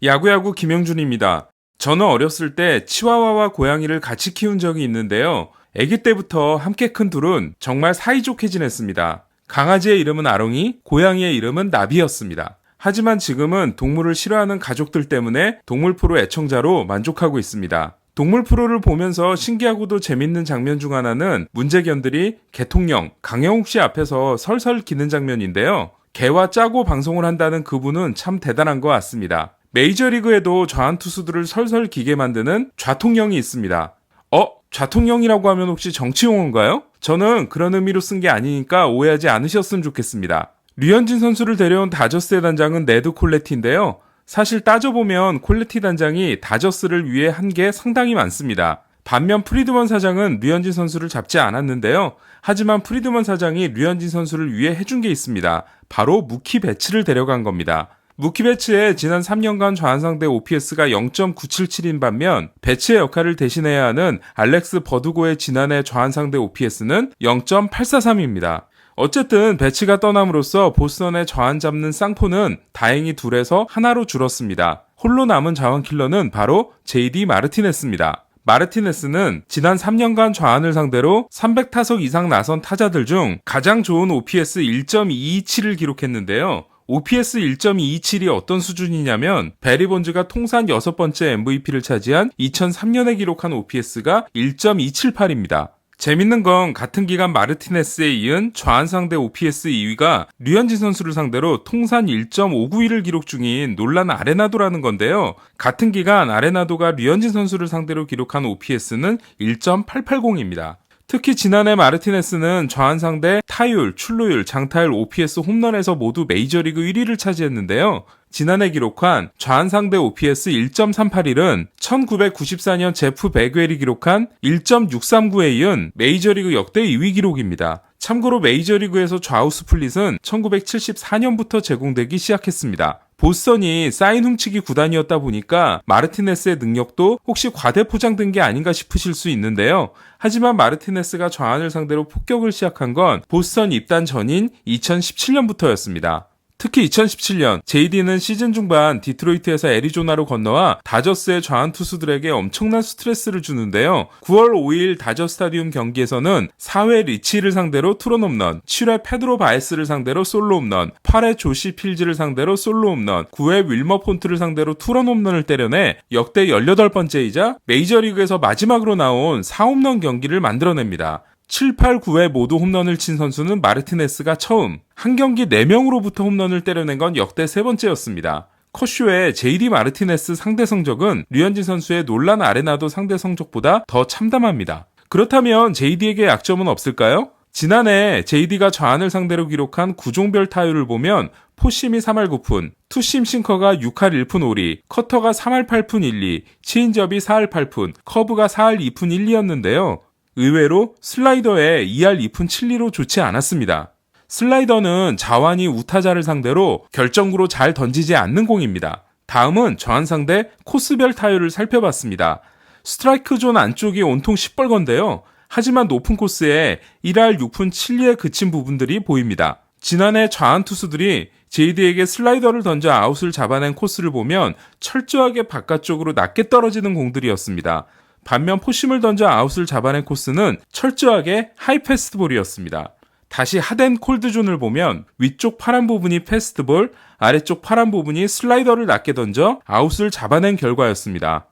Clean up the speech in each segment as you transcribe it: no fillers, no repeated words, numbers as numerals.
야구야구 김영준입니다. 저는 어렸을 때 치와와와 고양이를 같이 키운 적이 있는데요. 아기 때부터 함께 큰 둘은 정말 사이좋게 지냈습니다. 강아지의 이름은 아롱이, 고양이의 이름은 나비였습니다. 하지만 지금은 동물을 싫어하는 가족들 때문에 동물 프로 애청자로 만족하고 있습니다. 동물 프로를 보면서 신기하고도 재밌는 장면 중 하나는 문제견들이 개통령 강영욱 씨 앞에서 설설 기는 장면인데요. 개와 짜고 방송을 한다는 그분은 참 대단한 것 같습니다. 메이저리그에도 좌한 투수들을 설설 기게 만드는 좌통령이 있습니다. 좌통령이라고 하면 혹시 정치용어인가요? 저는 그런 의미로 쓴 게 아니니까 오해하지 않으셨으면 좋겠습니다. 류현진 선수를 데려온 다저스의 단장은 네드 콜레티인데요. 사실 따져보면 콜레티 단장이 다저스를 위해 한 게 상당히 많습니다. 반면 프리드먼 사장은 류현진 선수를 잡지 않았는데요. 하지만 프리드먼 사장이 류현진 선수를 위해 해준 게 있습니다. 바로 무키 배츠를 데려간 겁니다. 무키 배츠의 지난 3년간 좌완상대 OPS가 0.977인 반면 배츠의 역할을 대신해야 하는 알렉스 버두고의 지난해 좌완상대 OPS는 0.843입니다. 어쨌든 배츠가 떠남으로써 보스턴의 좌완 잡는 쌍포는 다행히 둘에서 하나로 줄었습니다. 홀로 남은 좌완킬러는 바로 JD 마르티네스입니다. 마르티네스는 지난 3년간 좌완을 상대로 300타석 이상 나선 타자들 중 가장 좋은 OPS 1.227을 기록했는데요. OPS 1.227이 어떤 수준이냐면 베리 본즈가 통산 6번째 MVP를 차지한 2003년에 기록한 OPS가 1.278입니다. 재밌는 건 같은 기간 마르티네스에 이은 좌완 상대 OPS 2위가 류현진 선수를 상대로 통산 1.591을 기록 중인 놀란 아레나도라는 건데요. 같은 기간 아레나도가 류현진 선수를 상대로 기록한 OPS는 1.880입니다. 특히 지난해 마르티네스는 좌완 상대 타율, 출루율, 장타율, OPS, 홈런에서 모두 메이저리그 1위를 차지했는데요. 지난해 기록한 좌완 상대 OPS 1.381은 1994년 제프 베그웰이 기록한 1.639에 이은 메이저리그 역대 2위 기록입니다. 참고로 메이저리그에서 좌우 스플릿은 1974년부터 제공되기 시작했습니다. 보스턴이 사인 훔치기 구단이었다 보니까 마르티네스의 능력도 혹시 과대 포장된 게 아닌가 싶으실 수 있는데요. 하지만 마르티네스가 좌완을 상대로 폭격을 시작한 건 보스턴 입단 전인 2017년부터였습니다. 특히 2017년 JD는 시즌 중반 디트로이트에서 애리조나로 건너와 다저스의 좌완 투수들에게 엄청난 스트레스를 주는데요. 9월 5일 다저 스타디움 경기에서는 4회 리치를 상대로 투런 홈런, 7회 페드로 바에스를 상대로 솔로 홈런, 8회 조시 필즈를 상대로 솔로 홈런, 9회 윌머 폰트를 상대로 투런 홈런을 때려내 역대 18번째이자 메이저리그에서 마지막으로 나온 4홈런 경기를 만들어냅니다. 7, 8, 9회 모두 홈런을 친 선수는 마르티네스가 처음, 한 경기 4명으로부터 홈런을 때려낸 건 역대 3번째였습니다. 커쇼의 JD 마르티네스 상대 성적은 류현진 선수의 놀란 아레나도 상대 성적보다 더 참담합니다. 그렇다면 JD에게 약점은 없을까요? 지난해 JD가 좌완을 상대로 기록한 구종별 타율을 보면 포심이 3할 9푼, 투심 싱커가 6할 1푼 5리, 커터가 3할 8푼 1리, 체인지업이 4할 8푼, 커브가 4할 2푼 1리였는데요. 의외로 슬라이더에 2할 2푼 7리로 좋지 않았습니다. 슬라이더는 좌완이 우타자를 상대로 결정구로 잘 던지지 않는 공입니다. 다음은 좌완 상대 코스별 타율을 살펴봤습니다. 스트라이크 존 안쪽이 온통 시뻘건데요. 하지만 높은 코스에 1할 6푼 7리에 그친 부분들이 보입니다. 지난해 좌완 투수들이 JD에게 슬라이더를 던져 아웃을 잡아낸 코스를 보면 철저하게 바깥쪽으로 낮게 떨어지는 공들이었습니다. 반면 포심을 던져 아웃을 잡아낸 코스는 철저하게 하이 패스트볼이었습니다. 다시 핫앤 콜드존을 보면 위쪽 파란 부분이 패스트볼, 아래쪽 파란 부분이 슬라이더를 낮게 던져 아웃을 잡아낸 결과였습니다.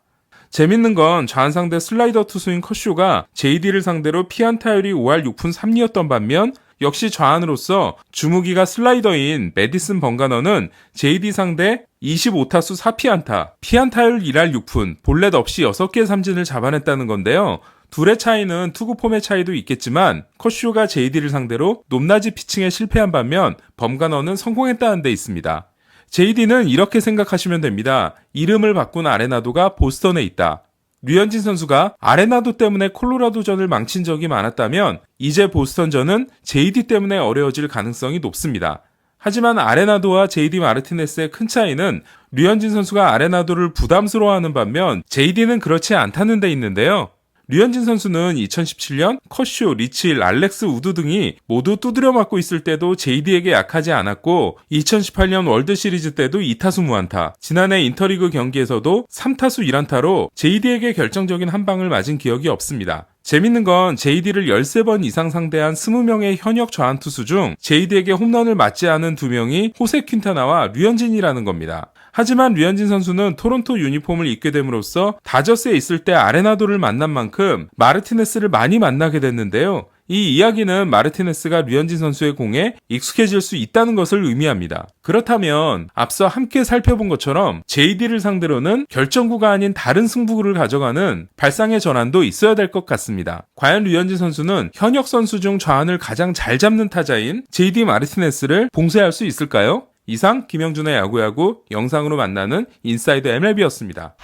재밌는 건 좌완 상대 슬라이더 투수인 커쇼가 JD를 상대로 피안 타율이 5할 6푼 3리였던 반면 역시 좌완으로서 주무기가 슬라이더인 매디슨 벙가너는 JD 상대 25타수 4피안타, 피안타율 1할 6푼, 볼넷 없이 6개의 삼진을 잡아냈다는 건데요. 둘의 차이는 투구 폼의 차이도 있겠지만 커쇼가 JD를 상대로 높낮이 피칭에 실패한 반면 범가너는 성공했다는 데 있습니다. JD는 이렇게 생각하시면 됩니다. 이름을 바꾼 아레나도가 보스턴에 있다. 류현진 선수가 아레나도 때문에 콜로라도전을 망친 적이 많았다면 이제 보스턴전은 JD 때문에 어려워질 가능성이 높습니다. 하지만 아레나도와 JD 마르티네스의 큰 차이는 류현진 선수가 아레나도를 부담스러워하는 반면 JD는 그렇지 않다는 데 있는데요. 류현진 선수는 2017년 커쇼, 리칠, 알렉스 우드 등이 모두 두드려 맞고 있을 때도 JD에게 약하지 않았고 2018년 월드시리즈 때도 2타수 무안타, 지난해 인터리그 경기에서도 3타수 1안타로 JD에게 결정적인 한 방을 맞은 기억이 없습니다. 재밌는 건 JD를 13번 이상 상대한 20명의 현역 좌완투수 중 JD에게 홈런을 맞지 않은 2명이 호세 퀸타나와 류현진이라는 겁니다. 하지만 류현진 선수는 토론토 유니폼을 입게 됨으로써 다저스에 있을 때 아레나도를 만난 만큼 마르티네스를 많이 만나게 됐는데요. 이 이야기는 마르티네스가 류현진 선수의 공에 익숙해질 수 있다는 것을 의미합니다. 그렇다면 앞서 함께 살펴본 것처럼 JD를 상대로는 결정구가 아닌 다른 승부구를 가져가는 발상의 전환도 있어야 될 것 같습니다. 과연 류현진 선수는 현역 선수 중 좌완을 가장 잘 잡는 타자인 JD 마르티네스를 봉쇄할 수 있을까요? 이상 김영준의 야구야구 영상으로 만나는 인사이드 MLB였습니다.